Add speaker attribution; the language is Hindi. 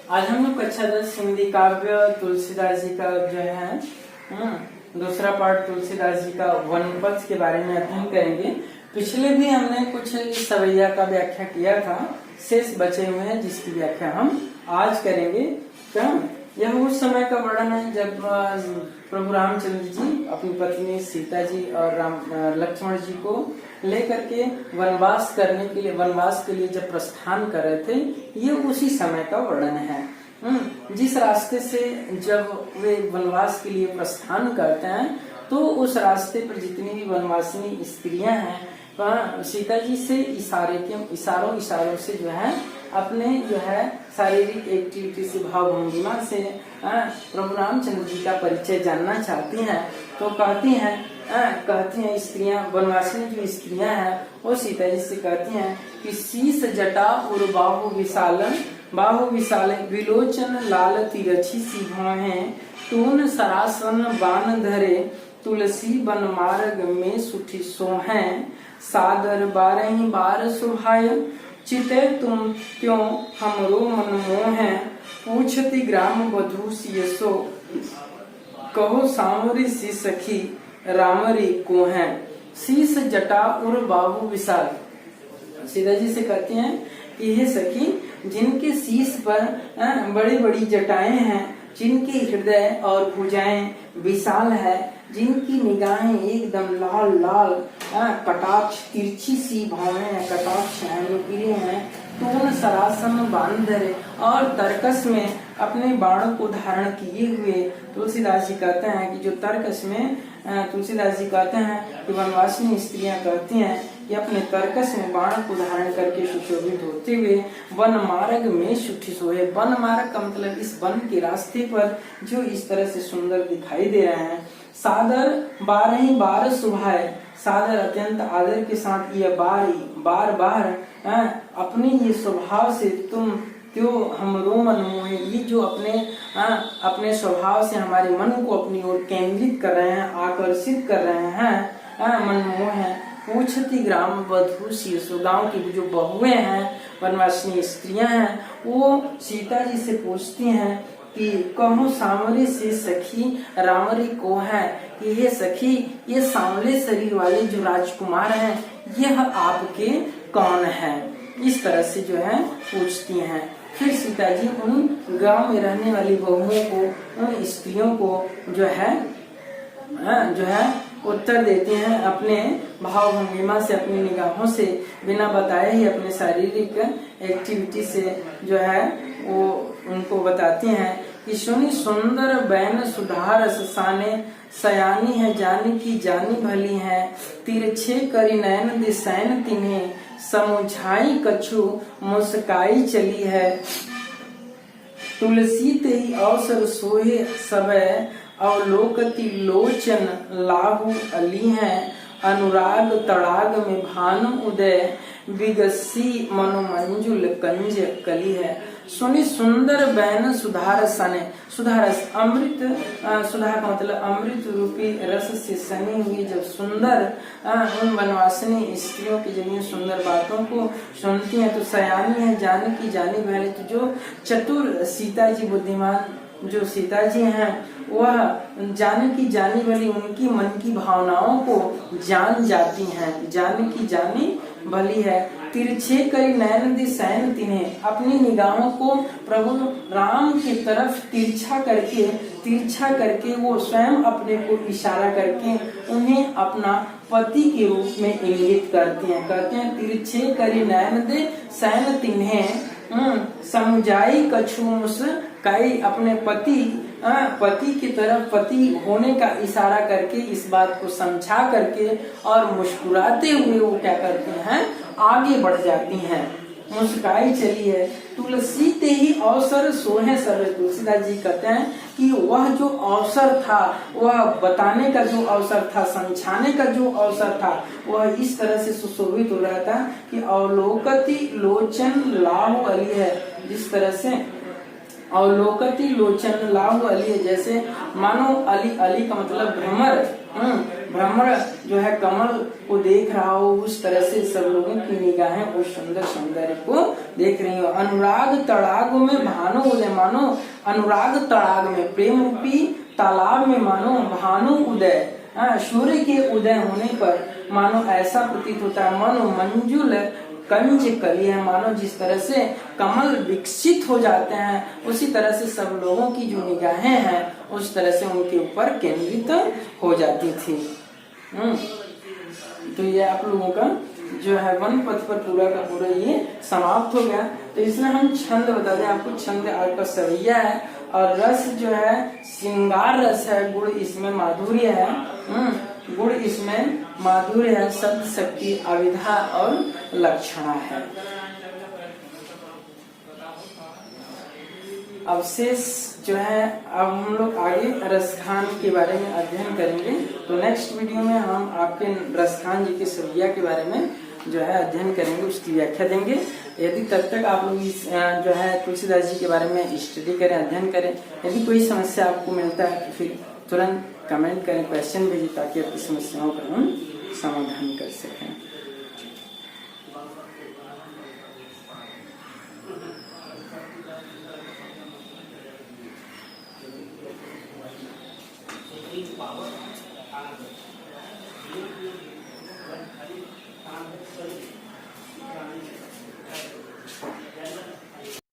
Speaker 1: आज हम लोग कक्षा 10 हिंदी काव्य तुलसीदास जी का जो है दूसरा पार्ट तुलसीदास जी का वनपथ के बारे में अध्ययन करेंगे। पिछले भी हमने कुछ सवैया का व्याख्या किया था, शेष बचे हुए हैं जिसकी व्याख्या हम आज करेंगे। क्या यह उस समय का वर्णन है जब प्रभु रामचंद्र जी अपनी पत्नी सीता जी और लक्ष्मण जी को लेकर के वनवास के लिए जब प्रस्थान कर रहे थे, ये उसी समय का वर्णन है। जिस रास्ते से जब वे वनवास के लिए प्रस्थान करते हैं तो उस रास्ते पर जितनी भी वनवासिनी स्त्रियां हैं, सीता जी से इशारों से जो है अपने जो है शारीरिक एक्टिविटी से, भाव भंगिमा से प्रभु रामचंद्र जी का परिचय जानना चाहती हैं। तो कहती हैं स्त्रियां, वनवासिनी जो स्त्रियां हैं वो सीता जी से कहती हैं कि शीस जटा और बाहु विशाल विलोचन लाल तिरछी सी भौहें, टून सरासन बान धरे तुलसी बन मार्ग में सुठी सोहें, सादर 12 बार सुभाय चिते तुम क्यों हमरो मन मोहें, पूछती ग्राम बधू सियसो कहो सांवरी सी सखी रामरी को है। शीस जटा और बाहु विशाल, सीता जी से कहती हैं कि हे सखी, जिनके शीश पर बड़ी बड़ी जटाएं हैं, जिनके हृदय और भुजाएं विशाल है, जिनकी निगाहें एकदम लाल लाल कटाक्ष तिरछी सी भावें हैं, कटाक्ष नुकीले हैं, तून सरासन बाण धरे और तर्कस में अपने बाणों को धारण किए हुए तुलसीदास जी कहते हैं कि जो तर्कस में तुलसीदास जी कहते हैं कि वनवासिनी स्त्रियां कहती हैं कि अपने तर्कस में बाण को धारण करके सुशोभित होते हुए वन मार्ग में सुठी सोए। वन मार्ग का मतलब इस वन के रास्ते पर जो इस तरह से सुंदर दिखाई दे रहे हैं। सादर 12 बार सुभाए, सादर अत्यंत आदर के साथ ये बार बार अपने ये स्वभाव से तुम क्यों हमरो मन मोहे, ये जो अपने स्वभाव से हमारे मन को अपनी ओर केंद्रित कर रहे हैं, आकर्षित कर रहे हैं, मन मोह है। पूछती ग्राम बधू शीर्षो, गांव की जो बहुएं हैं, वनवासिनी स्त्रियां हैं, वो सीता जी से पूछती हैं कि कहो सांवरे से सखी रामरी को है, कि ये सखी, ये सांवले शरीर वाले जो राजकुमार हैं, यह आपके कौन है? इस तरह से जो है पूछती हैं। फिर सीता जी उन गांव में रहने वाली बहुओं को, उन स्त्रियों को जो है उत्तर देती हैं अपने भाव भंगिमा से, अपनी निगाहों से, बिना बताए ही अपने शारीरिक एक्टिविटी से जो है वो उनको बताती हैं कि सुनी सुंदर बैन सुधार साने, सयानी है जानी की जानी भली है, तिरछे करी नयन दिसैन तिन्हें, समुझाई कछु मुस्काई चली है, तुलसी तेई अवसर सोहे सबे, अवलोकति लोचन लाहु अली है, अनुराग तड़ाग में भानु उदय, विगसी मनोमंजुल कंज कली है। सुनी सुंदर बैन सुधार सने, सुधारस अमृत, सुधा का मतलब अमृत रूपी रस से सनी हुई जब सुंदर उन वनवासिनी स्त्रियों की जब इन सुंदर बातों को सुनती हैं तो सयानी है जानी की जानी भली, तो जो चतुर सीता जी, बुद्धिमान जो सीता जी हैं, वह जाने की जानी भली, उनकी मन की भावनाओं को जान जाती हैं, जाने की जानी भली है। तिरछे करी नयन दिसैन तिन्हें, अपनी निगाहों को प्रभु राम की तरफ तिरछा करके वो स्वयं अपने को इशारा करके उन्हें अपना पति के रूप में इंगित करते हैं। कहते हैं तिरछे करी नयन दिसैन तिन्हें, समुझाई कछु मुस्काई, अपने पति की तरफ, पति होने का इशारा करके, इस बात को समझा करके और मुस्कुराते हुए वो क्या करते हैं, आगे बढ़ जाती हैं, मुस्काई चली है। तुलसी ते ही अवसर सोहे सर्वे, तुलसीदास जी कहते हैं कि वह जो अवसर था, वह बताने का जो अवसर था, समझाने का जो अवसर था, वह इस तरह से सुशोभित हो रहा था कि अवलोकति लोचन लाहु अली है। जिस तरह से अवलोकति लोचन लाहु अली है, जैसे मानो अली का मतलब भ्रमर भ्रमर जो है कमल को देख रहा हो, उस तरह से सब लोगों की निगाहें उस सुंदर सौंदर्य को देख रही हो। अनुराग तड़ाग में भानु उदय, मानो अनुराग तड़ाग में, प्रेम रूपी तालाब में मानो भानु उदय, सूर्य के उदय होने पर मानो ऐसा प्रतीत होता है, मानो मंजुल कंज कली है, मानो जिस तरह से कमल विकसित हो जाते हैं उसी तरह से सब लोगों की जो निगाहें हैं उस तरह से उनके ऊपर केंद्रित हो जाती थी। तो ये आप लोगों का जो है वन पथ पर पूरा का पूरा ये समाप्त हो गया। तो इसमें हम छंद बता दें आपको, छंद आपका सवैया है और रस जो है श्रृंगार रस है, गुण इसमें माधुर्य है, गुण इसमें माधुर्य है, शब्द शक्ति अविधा और लक्षणा है। अवशेष जो है अब हम लोग आगे रसखान के बारे में अध्ययन करेंगे। तो नेक्स्ट वीडियो में हम आपके रसखान जी के सवैया के बारे में जो है अध्ययन करेंगे, उसकी व्याख्या देंगे। यदि तब तक आप लोग इस जो है तुलसीदास जी के बारे में स्टडी करें, अध्ययन करें। यदि कोई समस्या आपको मिलता है तो फिर तुरंत कमेंट करें, क्वेश्चन भेजिए ताकि आपकी समस्याओं का हम समाधान कर सकें।
Speaker 2: पावर